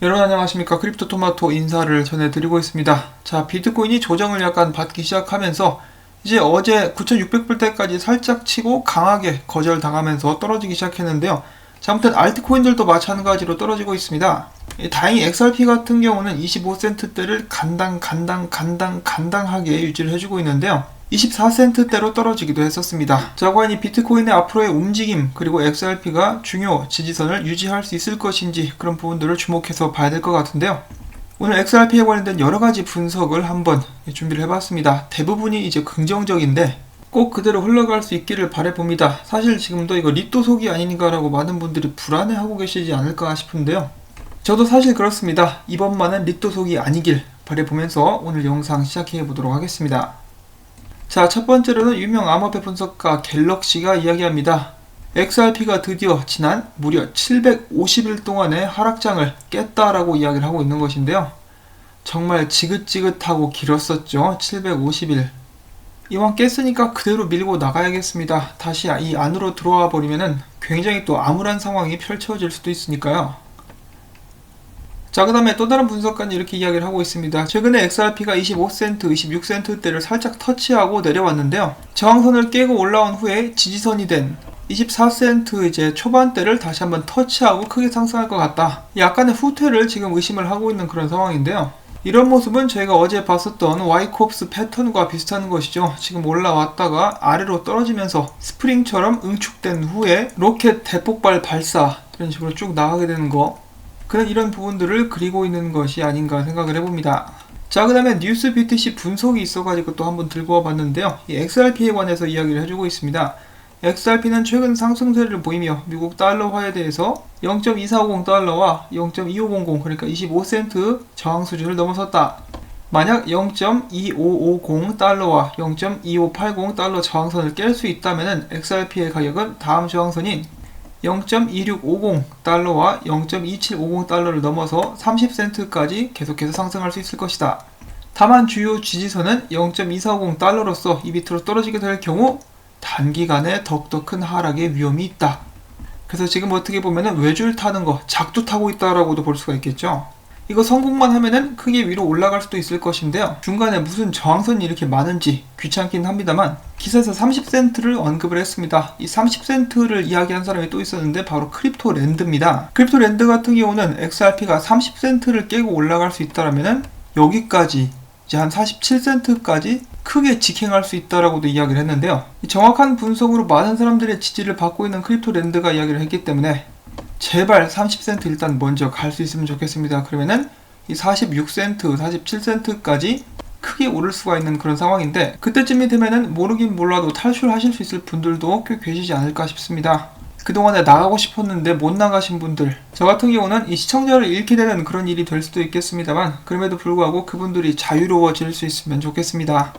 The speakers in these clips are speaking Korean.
여러분 안녕하십니까. 크립토토마토 인사를 전해드리고 있습니다. 자, 비트코인이 조정을 약간 받기 시작하면서 이제 어제 9,600불대까지 살짝 치고 강하게 거절당하면서 떨어지기 시작했는데요. 자, 아무튼 알트코인들도 마찬가지로 떨어지고 있습니다. 다행히 XRP 같은 경우는 25센트대를 간당하게 유지를 해주고 있는데요. 24센트대로 떨어지기도 했었습니다. 자, 과연 이 비트코인의 앞으로의 움직임 그리고 XRP가 중요 지지선을 유지할 수 있을 것인지 그런 부분들을 주목해서 봐야 될 것 같은데요. 오늘 XRP에 관련된 여러가지 분석을 한번 준비를 해봤습니다. 대부분이 이제 긍정적인데 꼭 그대로 흘러갈 수 있기를 바라봅니다. 사실 지금도 이거 리또 속이 아닌가라고 많은 분들이 불안해하고 계시지 않을까 싶은데요. 저도 사실 그렇습니다. 이번만은 리또 속이 아니길 바라보면서 오늘 영상 시작해 보도록 하겠습니다. 자, 첫 번째로는 유명 암호화폐 분석가 갤럭시가 이야기합니다. XRP가 드디어 지난 무려 750일 동안의 하락장을 깼다라고 이야기를 하고 있는 것인데요. 정말 지긋지긋하고 길었었죠. 750일. 이왕 깼으니까 그대로 밀고 나가야겠습니다. 다시 이 안으로 들어와 버리면은 굉장히 또 암울한 상황이 펼쳐질 수도 있으니까요. 자, 그 다음에 또 다른 분석가는 이렇게 이야기를 하고 있습니다. 최근에 XRP가 25센트, 26센트대를 살짝 터치하고 내려왔는데요. 저항선을 깨고 올라온 후에 지지선이 된 24센트 이제 초반대를 다시 한번 터치하고 크게 상승할 것 같다. 약간의 후퇴를 지금 의심을 하고 있는 그런 상황인데요. 이런 모습은 저희가 어제 봤었던 와이콥스 패턴과 비슷한 것이죠. 지금 올라왔다가 아래로 떨어지면서 스프링처럼 응축된 후에 로켓 대폭발 발사 이런 식으로 쭉 나가게 되는 거, 그런 이런 부분들을 그리고 있는 것이 아닌가 생각을 해봅니다. 자, 그 다음에 뉴스 BTC 분석이 있어가지고 또 한번 들고 와봤는데요. 이 XRP에 관해서 이야기를 해주고 있습니다. XRP는 최근 상승세를 보이며 미국 달러화에 대해서 0.2450달러와 0.2500 그러니까 25센트 저항 수준을 넘어섰다. 만약 0.2550달러와 0.2580달러 저항선을 깰 수 있다면 XRP의 가격은 다음 저항선인 0.2650달러와 0.2750달러를 넘어서 30센트까지 계속해서 상승할 수 있을 것이다. 다만 주요 지지선은 0.240달러로서 이 밑으로 떨어지게 될 경우 단기간에 더욱더 큰 하락의 위험이 있다. 그래서 지금 어떻게 보면은 외줄 타는 거, 작두 타고 있다라고도 볼 수가 있겠죠. 이거 성공만 하면은 크게 위로 올라갈 수도 있을 것인데요. 중간에 무슨 저항선이 이렇게 많은지 귀찮긴 합니다만 기사에서 30센트를 언급을 했습니다. 이 30센트를 이야기한 사람이 또 있었는데 바로 크립토랜드입니다. 크립토랜드 같은 경우는 XRP가 30센트를 깨고 올라갈 수 있다라면은 여기까지 이제 한 47센트까지 크게 직행할 수 있다라고도 이야기를 했는데요. 이 정확한 분석으로 많은 사람들의 지지를 받고 있는 크립토랜드가 이야기를 했기 때문에 제발 30센트 일단 먼저 갈 수 있으면 좋겠습니다. 그러면은 이 46센트, 47센트까지 크게 오를 수가 있는 그런 상황인데 그때쯤이 되면은 모르긴 몰라도 탈출하실 수 있을 분들도 꽤 계시지 않을까 싶습니다. 그동안에 나가고 싶었는데 못 나가신 분들, 저 같은 경우는 이 시청자를 잃게 되는 그런 일이 될 수도 있겠습니다만 그럼에도 불구하고 그분들이 자유로워질 수 있으면 좋겠습니다.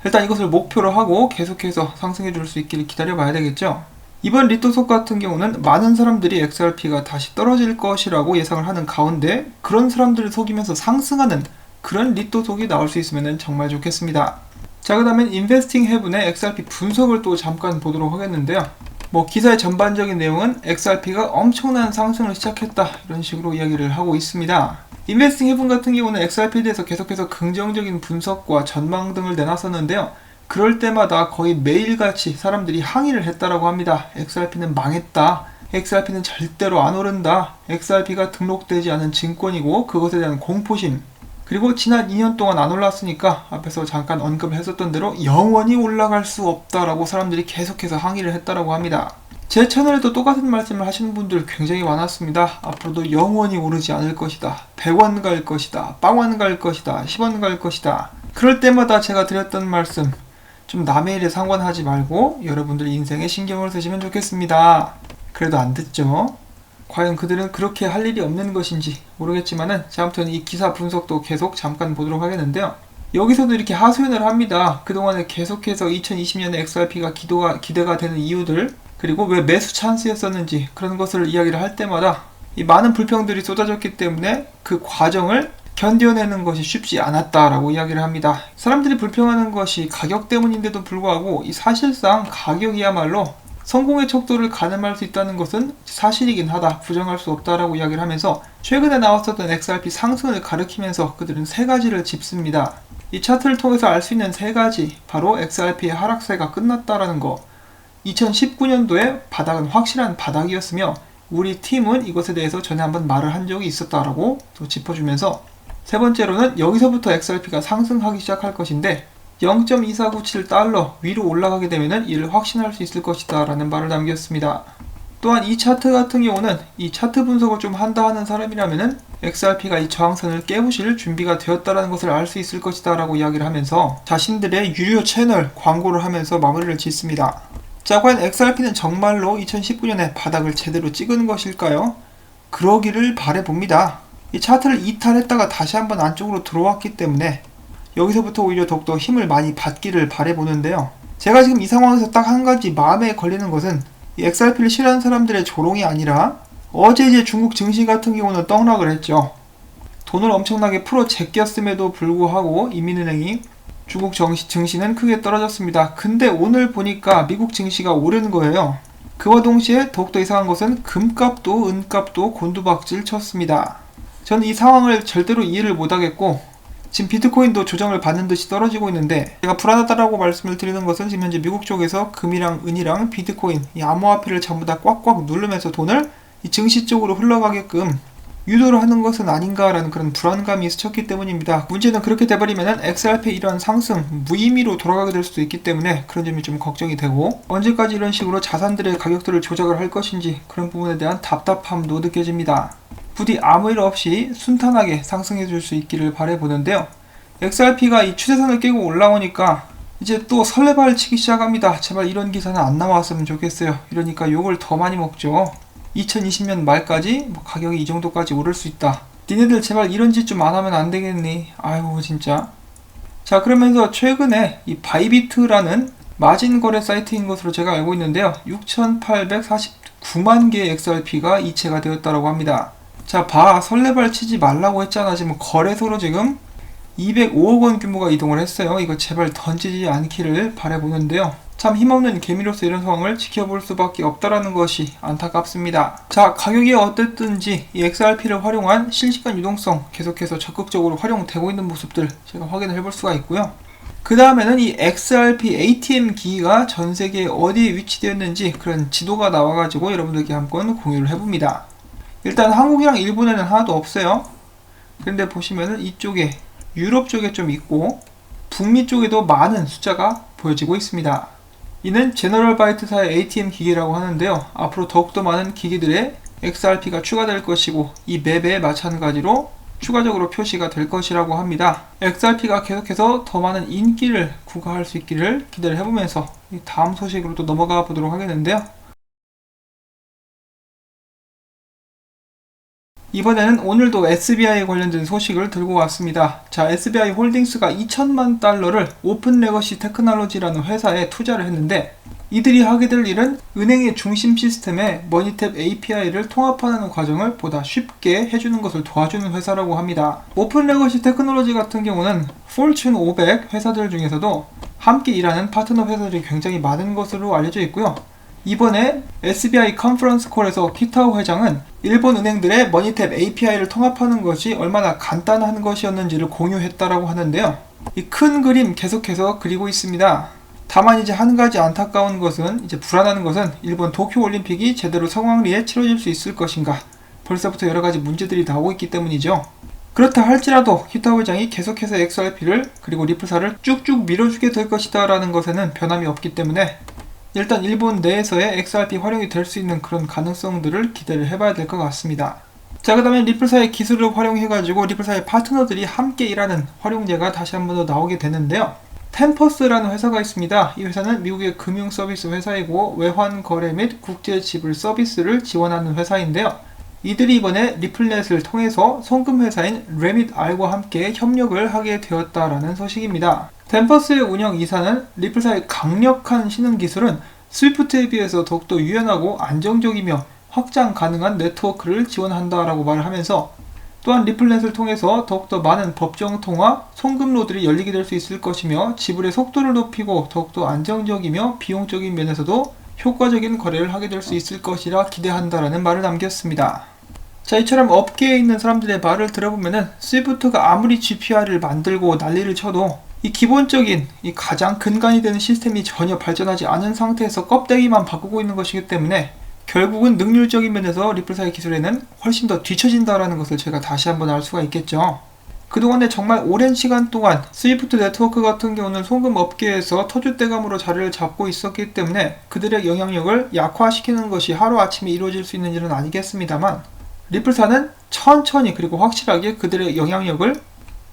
일단 이것을 목표로 하고 계속해서 상승해 줄 수 있기를 기다려 봐야 되겠죠. 이번 리또속 같은 경우는 많은 사람들이 XRP가 다시 떨어질 것이라고 예상을 하는 가운데 그런 사람들을 속이면서 상승하는 그런 리또속이 나올 수 있으면 정말 좋겠습니다. 자, 그 다음엔 인베스팅 헤븐의 XRP 분석을 또 잠깐 보도록 하겠는데요. 기사의 전반적인 내용은 XRP가 엄청난 상승을 시작했다 이런 식으로 이야기를 하고 있습니다. 인베스팅 헤븐 같은 경우는 XRP에 대해서 계속해서 긍정적인 분석과 전망 등을 내놨었는데요. 그럴 때마다 거의 매일같이 사람들이 항의를 했다라고 합니다. XRP는 망했다. XRP는 절대로 안 오른다. XRP가 등록되지 않은 증권이고 그것에 대한 공포심. 그리고 지난 2년 동안 안 올랐으니까 앞에서 잠깐 언급을 했었던 대로 영원히 올라갈 수 없다라고 사람들이 계속해서 항의를 했다라고 합니다. 제 채널에도 똑같은 말씀을 하시는 분들 굉장히 많았습니다. 앞으로도 영원히 오르지 않을 것이다. 100원 갈 것이다. 빵원 갈 것이다. 10원 갈 것이다. 그럴 때마다 제가 드렸던 말씀, 좀 남의 일에 상관하지 말고 여러분들 인생에 신경을 쓰시면 좋겠습니다. 그래도 안 듣죠? 과연 그들은 그렇게 할 일이 없는 것인지 모르겠지만은 아무튼 이 기사 분석도 계속 잠깐 보도록 하겠는데요. 여기서도 이렇게 하소연을 합니다. 그동안에 계속해서 2020년에 XRP가 기대가 되는 이유들, 그리고 왜 매수 찬스였었는지 그런 것을 이야기를 할 때마다 이 많은 불평들이 쏟아졌기 때문에 그 과정을 견뎌내는 것이 쉽지 않았다라고 이야기를 합니다. 사람들이 불평하는 것이 가격 때문인데도 불구하고 이 사실상 가격이야말로 성공의 척도를 가늠할 수 있다는 것은 사실이긴 하다, 부정할 수 없다라고 이야기를 하면서 최근에 나왔었던 XRP 상승을 가리키면서 그들은 세 가지를 짚습니다. 이 차트를 통해서 알 수 있는 세 가지, 바로 XRP의 하락세가 끝났다라는 거, 2019년도에 바닥은 확실한 바닥이었으며 우리 팀은 이것에 대해서 전에 한번 말을 한 적이 있었다라고 또 짚어주면서, 세 번째로는 여기서부터 XRP가 상승하기 시작할 것인데 0.2497달러 위로 올라가게 되면 이를 확신할 수 있을 것이다 라는 말을 남겼습니다. 또한 이 차트 같은 경우는 이 차트 분석을 좀 한다 하는 사람이라면 XRP가 이 저항선을 깨부실 준비가 되었다는 것을 알 수 있을 것이다 라고 이야기를 하면서 자신들의 유료 채널 광고를 하면서 마무리를 짓습니다. 자, 과연 XRP는 정말로 2019년에 바닥을 제대로 찍은 것일까요? 그러기를 바라봅니다. 이 차트를 이탈했다가 다시 한번 안쪽으로 들어왔기 때문에 여기서부터 오히려 더욱더 힘을 많이 받기를 바라보는데요. 제가 지금 이 상황에서 딱 한 가지 마음에 걸리는 것은 이 XRP를 싫어하는 사람들의 조롱이 아니라 어제 이제 중국 증시 같은 경우는 떡락을 했죠. 돈을 엄청나게 풀어 제꼈음에도 불구하고 인민은행이 중국 증시는 크게 떨어졌습니다. 근데 오늘 보니까 미국 증시가 오르는 거예요. 그와 동시에 더욱더 이상한 것은 금값도 은값도 곤두박질 쳤습니다. 저는 이 상황을 절대로 이해를 못하겠고, 지금 비트코인도 조정을 받는 듯이 떨어지고 있는데, 제가 불안하다라고 말씀을 드리는 것은 지금 현재 미국 쪽에서 금이랑 은이랑 비트코인, 이 암호화폐를 전부 다 꽉꽉 누르면서 돈을 이 증시 쪽으로 흘러가게끔 유도를 하는 것은 아닌가라는 그런 불안감이 스쳤기 때문입니다. 문제는 그렇게 돼버리면 XRP 이러한 상승 무의미로 돌아가게 될 수도 있기 때문에 그런 점이 좀 걱정이 되고, 언제까지 이런 식으로 자산들의 가격들을 조작을 할 것인지 그런 부분에 대한 답답함도 느껴집니다. 부디 아무 일 없이 순탄하게 상승해 줄 수 있기를 바라보는데요. XRP가 이 추세선을 깨고 올라오니까 이제 또 설레발 치기 시작합니다. 제발 이런 기사는 안 나왔으면 좋겠어요. 이러니까 욕을 더 많이 먹죠. 2020년 말까지 가격이 이 정도까지 오를 수 있다. 니네들 제발 이런 짓 좀 안 하면 안 되겠니? 아이고 진짜. 자, 그러면서 최근에 이 바이비트라는 마진 거래 사이트인 것으로 제가 알고 있는데요. 6,849만 개의 XRP가 이체가 되었다고 합니다. 자, 설레발 치지 말라고 했잖아. 지금 거래소로 지금 205억 원 규모가 이동을 했어요. 이거 제발 던지지 않기를 바라보는데요. 참 힘없는 개미로서 이런 상황을 지켜볼 수밖에 없다라는 것이 안타깝습니다. 자, 가격이 어땠든지 이 XRP를 활용한 실시간 유동성 계속해서 적극적으로 활용되고 있는 모습들 제가 확인을 해볼 수가 있고요. 그 다음에는 이 XRP ATM 기기가 전 세계에 어디에 위치되어 있는지 그런 지도가 나와가지고 여러분들께 한번 공유를 해봅니다. 일단 한국이랑 일본에는 하나도 없어요. 그런데 보시면은 이쪽에 유럽 쪽에 좀 있고 북미 쪽에도 많은 숫자가 보여지고 있습니다. 이는 제너럴 바이트사의 ATM 기기라고 하는데요. 앞으로 더욱더 많은 기기들의 XRP가 추가될 것이고 이 맵에 마찬가지로 추가적으로 표시가 될 것이라고 합니다. XRP가 계속해서 더 많은 인기를 구가할 수 있기를 기대를 해보면서 다음 소식으로 또 넘어가 보도록 하겠는데요. 이번에는 오늘도 SBI 관련된 소식을 들고 왔습니다. 자, SBI 홀딩스가 2천만 달러를 오픈 레거시 테크놀로지라는 회사에 투자를 했는데, 이들이 하게 될 일은 은행의 중심 시스템에 머니탭 API를 통합하는 과정을 보다 쉽게 해주는 것을 도와주는 회사라고 합니다. 오픈 레거시 테크놀로지 같은 경우는 포춘 500 회사들 중에서도 함께 일하는 파트너 회사들이 굉장히 많은 것으로 알려져 있고요. 이번에 SBI 컨퍼런스 콜에서 키타오 회장은 일본 은행들의 머니탭 API를 통합하는 것이 얼마나 간단한 것이었는지를 공유했다라고 하는데요. 이 큰 그림 계속해서 그리고 있습니다. 다만 이제 한 가지 안타까운 것은, 이제 불안한 것은 일본 도쿄 올림픽이 제대로 성황리에 치러질 수 있을 것인가. 벌써부터 여러 가지 문제들이 나오고 있기 때문이죠. 그렇다 할지라도 키타오 회장이 계속해서 XRP를 그리고 리플사를 쭉쭉 밀어주게 될 것이다 라는 것에는 변함이 없기 때문에 일단 일본 내에서의 XRP 활용이 될 수 있는 그런 가능성들을 기대를 해봐야 될 것 같습니다. 자, 그 다음에 리플사의 기술을 활용해가지고 리플사의 파트너들이 함께 일하는 활용제가 다시 한 번 더 나오게 되는데요. 템퍼스라는 회사가 있습니다. 이 회사는 미국의 금융 서비스 회사이고 외환 거래 및 국제 지불 서비스를 지원하는 회사인데요. 이들이 이번에 리플넷을 통해서 송금 회사인 레밋알과 함께 협력을 하게 되었다라는 소식입니다. 템퍼스의 운영 이사는 리플사의 강력한 신흥 기술은 스위프트에 비해서 더욱더 유연하고 안정적이며 확장 가능한 네트워크를 지원한다라고 말을 하면서, 또한 리플넷을 통해서 더욱더 많은 법정 통화, 송금로들이 열리게 될 수 있을 것이며 지불의 속도를 높이고 더욱더 안정적이며 비용적인 면에서도 효과적인 거래를 하게 될 수 있을 것이라 기대한다라는 말을 남겼습니다. 자, 이처럼 업계에 있는 사람들의 말을 들어보면은 스위프트가 아무리 GPR을 만들고 난리를 쳐도 이 기본적인 이 가장 근간이 되는 시스템이 전혀 발전하지 않은 상태에서 껍데기만 바꾸고 있는 것이기 때문에 결국은 능률적인 면에서 리플사의 기술에는 훨씬 더 뒤처진다라는 것을 제가 다시 한번 알 수가 있겠죠. 그동안에 정말 오랜 시간 동안 스위프트 네트워크 같은 경우는 송금 업계에서 터줏대감으로 자리를 잡고 있었기 때문에 그들의 영향력을 약화시키는 것이 하루아침에 이루어질 수 있는 일은 아니겠습니다만, 리플사는 천천히 그리고 확실하게 그들의 영향력을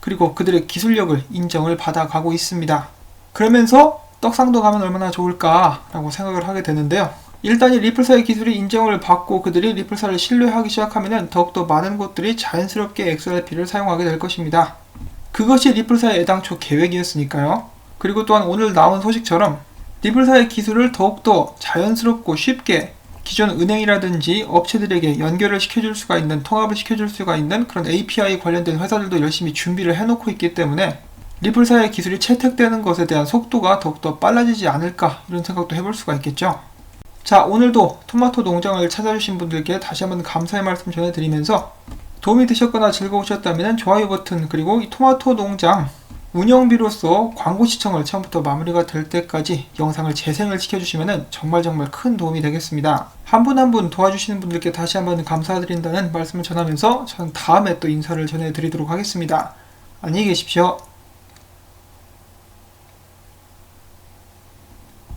그리고 그들의 기술력을 인정을 받아가고 있습니다. 그러면서 떡상도 가면 얼마나 좋을까라고 생각을 하게 되는데요. 일단 이 리플사의 기술이 인정을 받고 그들이 리플사를 신뢰하기 시작하면 더욱더 많은 곳들이 자연스럽게 XRP를 사용하게 될 것입니다. 그것이 리플사의 애당초 계획이었으니까요. 그리고 또한 오늘 나온 소식처럼 리플사의 기술을 더욱더 자연스럽고 쉽게 기존 은행이라든지 업체들에게 연결을 시켜줄 수가 있는, 통합을 시켜줄 수가 있는 그런 API 관련된 회사들도 열심히 준비를 해놓고 있기 때문에 리플사의 기술이 채택되는 것에 대한 속도가 더욱더 빨라지지 않을까, 이런 생각도 해볼 수가 있겠죠. 자, 오늘도 토마토 농장을 찾아주신 분들께 다시 한번 감사의 말씀 전해드리면서 도움이 되셨거나 즐거우셨다면 좋아요 버튼, 그리고 이 토마토 농장 운영비로서 광고 시청을 처음부터 마무리가 될 때까지 영상을 재생을 시켜주시면 정말 큰 도움이 되겠습니다. 한 분 한 분 도와주시는 분들께 다시 한번 감사드린다는 말씀을 전하면서 저는 다음에 또 인사를 전해드리도록 하겠습니다. 안녕히 계십시오.